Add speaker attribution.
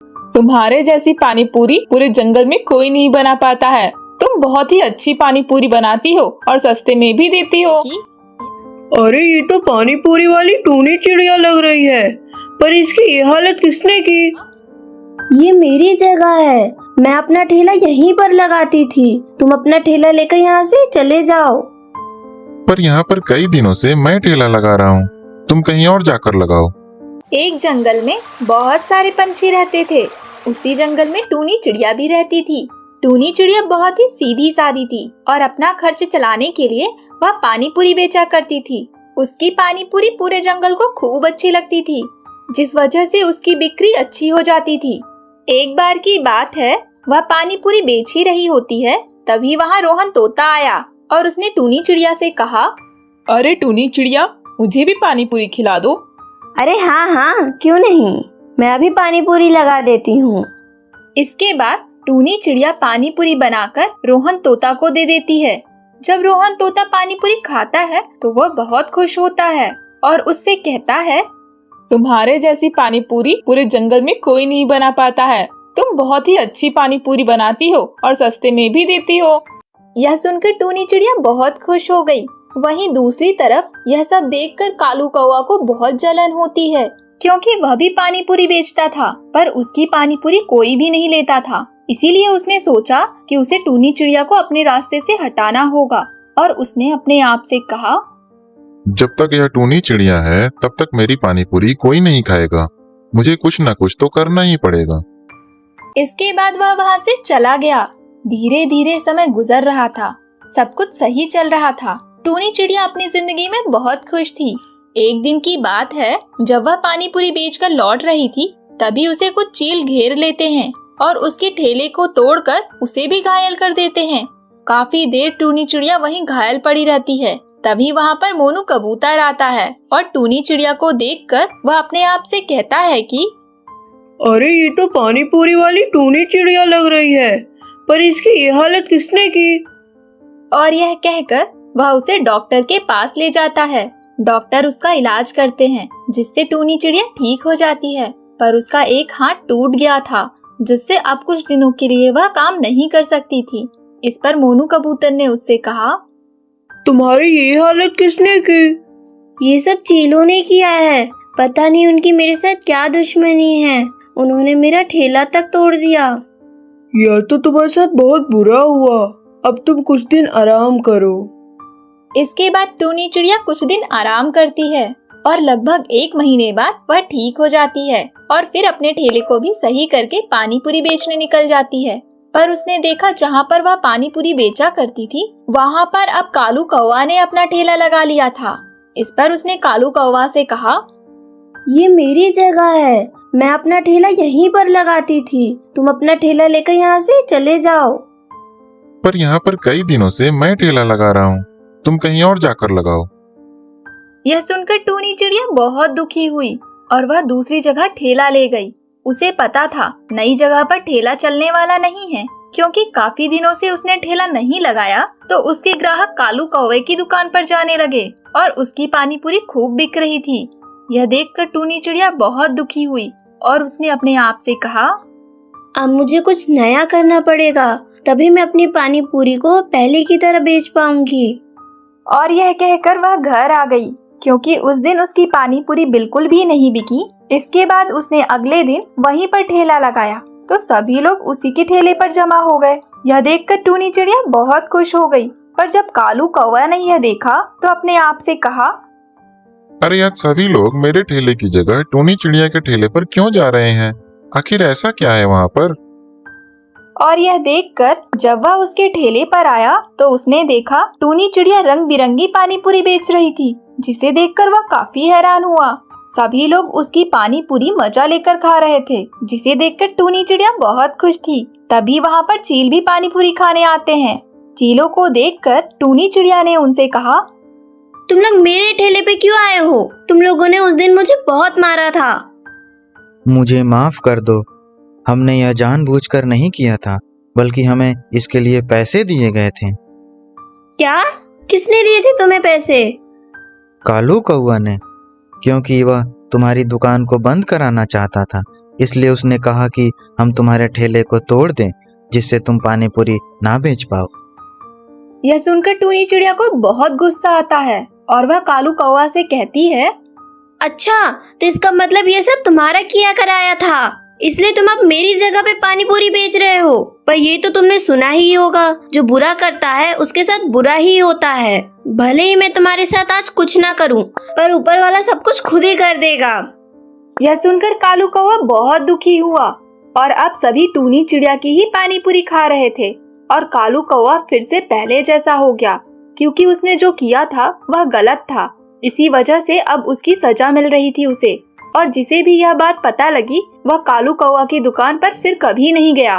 Speaker 1: तुम्हारे जैसी पानी पूरी पूरे जंगल में कोई नहीं बना पाता है। तुम बहुत ही अच्छी पानी पूरी बनाती हो और सस्ते में भी देती हो।
Speaker 2: अरे ये तो पानी पूरी वाली टूनी चिड़िया लग रही है, पर इसकी ये हालत किसने की?
Speaker 3: ये मेरी जगह है, मैं अपना ठेला यहीं पर लगाती थी। तुम अपना ठेला लेकर यहाँ से चले जाओ।
Speaker 4: पर यहाँ पर कई दिनों से मैं ठेला लगा रहा हूँ, तुम कहीं और जाकर लगाओ।
Speaker 5: एक जंगल में बहुत सारे पंछी रहते थे। उसी जंगल में टूनी चिड़िया भी रहती थी। टूनी चिड़िया बहुत ही सीधी सादी थी और अपना खर्च चलाने के लिए वह पानी पूरी बेचा करती थी। उसकी पानी पूरी पूरे जंगल को खूब अच्छी लगती थी, जिस वजह से उसकी बिक्री अच्छी हो जाती थी। एक बार की बात है, वह पानी पूरी बेच ही रही होती है, तभी वहाँ रोहन तोता आया और उसने टूनी चिड़िया से कहा,
Speaker 1: अरे टूनी चिड़िया, मुझे भी पानी पूरी खिला दो।
Speaker 3: अरे हाँ हाँ, क्यों नहीं, मैं अभी पानी पूरी लगा देती हूँ।
Speaker 5: इसके बाद टूनी चिड़िया पानी पूरी बनाकर रोहन तोता को दे देती है। जब रोहन तोता पानी पूरी खाता है तो वह बहुत खुश होता है और उससे कहता है,
Speaker 1: तुम्हारे जैसी पानी पूरी पूरे जंगल में कोई नहीं बना पाता है। तुम बहुत ही अच्छी पानी पूरी बनाती हो और सस्ते में भी देती हो।
Speaker 5: यह सुनकर टूनी चिड़िया बहुत खुश हो गई। वहीं दूसरी तरफ यह सब देखकर कालू कौवा को बहुत जलन होती है, क्योंकि वह भी पानी पूरी बेचता था, पर उसकी पानी पूरी कोई भी नहीं लेता था। इसीलिए उसने सोचा कि उसे टूनी चिड़िया को अपने रास्ते से हटाना होगा और उसने अपने आप से कहा,
Speaker 4: जब तक यह टूनी चिड़िया है तब तक मेरी पानी पूरी कोई नहीं खाएगा। मुझे कुछ न कुछ तो करना ही पड़ेगा।
Speaker 5: इसके बाद वह वहाँ से चला गया। धीरे धीरे समय गुजर रहा था, सब कुछ सही चल रहा था। टूनी चिड़िया अपनी जिंदगी में बहुत खुश थी। एक दिन की बात है, जब वह पानी पूरी बेचकर लौट रही थी, तभी उसे कुछ चील घेर लेते हैं और उसके ठेले को तोड़कर उसे भी घायल कर देते हैं। काफी देर टूनी चिड़िया वहीं घायल पड़ी रहती है। तभी वहाँ पर मोनू कबूतर आता है और टूनी चिड़िया को देखकर वह अपने आप से कहता है कि
Speaker 2: अरे ये तो पानी पूरी वाली टूनी चिड़िया लग रही है, पर इसकी ये हालत किसने की?
Speaker 5: और यह कहकर वह उसे डॉक्टर के पास ले जाता है। डॉक्टर उसका इलाज करते हैं, जिससे टूनी चिड़िया ठीक हो जाती है, पर उसका एक हाथ टूट गया था, जिससे अब कुछ दिनों के लिए वह काम नहीं कर सकती थी। इस पर मोनू कबूतर ने उससे कहा,
Speaker 2: तुम्हारी ये हालत किसने की?
Speaker 3: ये सब चीलों ने किया है। पता नहीं उनकी मेरे साथ क्या दुश्मनी है, उन्होंने मेरा ठेला तक तोड़ दिया।
Speaker 2: यह तो तुम्हारे साथ बहुत बुरा हुआ। अब तुम कुछ दिन आराम करो।
Speaker 5: इसके बाद टूनी चिड़िया कुछ दिन आराम करती है और लगभग 1 महीने बाद वह ठीक हो जाती है और फिर अपने ठेले को भी सही करके पानी पूरी बेचने निकल जाती है। पर उसने देखा, जहाँ पर वह पानी पूरी बेचा करती थी, वहाँ पर अब कालू कौवा ने अपना ठेला लगा लिया था। इस पर उसने कालू कौवा से कहा,
Speaker 3: ये मेरी जगह है, मैं अपना ठेला यहीं पर लगाती थी। तुम अपना ठेला लेकर यहाँ से चले जाओ।
Speaker 4: पर यहाँ पर कई दिनों से मैं ठेला लगा रहा हूँ, तुम कहीं और जाकर लगाओ।
Speaker 5: यह सुनकर टूनी चिड़िया बहुत दुखी हुई और वह दूसरी जगह ठेला ले गई। उसे पता था नई जगह पर ठेला चलने वाला नहीं है, क्योंकि काफी दिनों से उसने ठेला नहीं लगाया तो उसके ग्राहक कालू कौवे की दुकान पर जाने लगे और उसकी पानी पूरी खूब बिक रही थी। यह देखकर टूनी चिड़िया बहुत दुखी हुई और उसने अपने आप से कहा,
Speaker 3: अब मुझे कुछ नया करना पड़ेगा, तभी मैं अपनी पानी पूरी को पहले की तरह बेच पाऊंगी।
Speaker 5: और यह कहकर वह घर आ गई, क्योंकि उस दिन उसकी पानी पूरी बिल्कुल भी नहीं बिकी। इसके बाद उसने अगले दिन वहीं पर ठेला लगाया तो सभी लोग उसी के ठेले पर जमा हो गए। यह देखकर टूनी चिड़िया बहुत खुश हो गई, पर जब कालू कौवा ने यह देखा तो अपने आप से कहा,
Speaker 4: अरे आज सभी लोग मेरे ठेले की जगह टूनी चिड़िया के ठेले पर क्यों जा रहे हैं? आखिर ऐसा क्या है वहाँ पर?
Speaker 5: और यह देखकर जब वह उसके ठेले पर आया तो उसने देखा टूनी चिड़िया रंग बिरंगी पानी पूरी बेच रही थी, जिसे देखकर वह काफी हैरान हुआ। सभी लोग उसकी पानी पूरी मजा लेकर खा रहे थे, जिसे देखकर टूनी चिड़िया बहुत खुश थी। तभी वहाँ पर चील भी पानी पूरी खाने आते हैं। चीलों को देखकर टूनी चिड़िया ने उनसे कहा,
Speaker 3: तुम लोग मेरे ठेले पे क्यों आए हो? तुम लोगों ने उस दिन मुझे बहुत मारा था।
Speaker 6: मुझे माफ कर दो, हमने यह जानबूझकर नहीं किया था, बल्कि हमें इसके लिए पैसे दिए गए थे।
Speaker 3: क्या? किसने दिए थे तुम्हें पैसे?
Speaker 6: कालू कौवा ने, क्योंकि वह तुम्हारी दुकान को बंद कराना चाहता था, इसलिए उसने कहा कि हम तुम्हारे ठेले को तोड़ दें जिससे तुम पानी पूरी ना बेच पाओ।
Speaker 5: यह सुनकर टूनी चिड़िया को बहुत गुस्सा आता है और वह कालू कौवा से कहती है,
Speaker 3: अच्छा, तो इसका मतलब ये सब तुम्हारा किया कराया था, इसलिए तुम अब मेरी जगह पे पानी पूरी बेच रहे हो। पर ये तो तुमने सुना ही होगा, जो बुरा करता है उसके साथ बुरा ही होता है। भले ही मैं तुम्हारे साथ आज कुछ ना करूं, पर ऊपर वाला सब कुछ खुद ही कर देगा।
Speaker 5: यह सुनकर कालू कौवा बहुत दुखी हुआ और अब सभी टूनी चिड़िया की ही पानी पूरी खा रहे थे और कालू कौवा फिर से पहले जैसा हो गया, क्योंकि उसने जो किया था वह गलत था। इसी वजह से अब उसकी सजा मिल रही थी उसे, और जिसे भी यह बात पता लगी वह कालू कौवा की दुकान पर फिर कभी नहीं गया।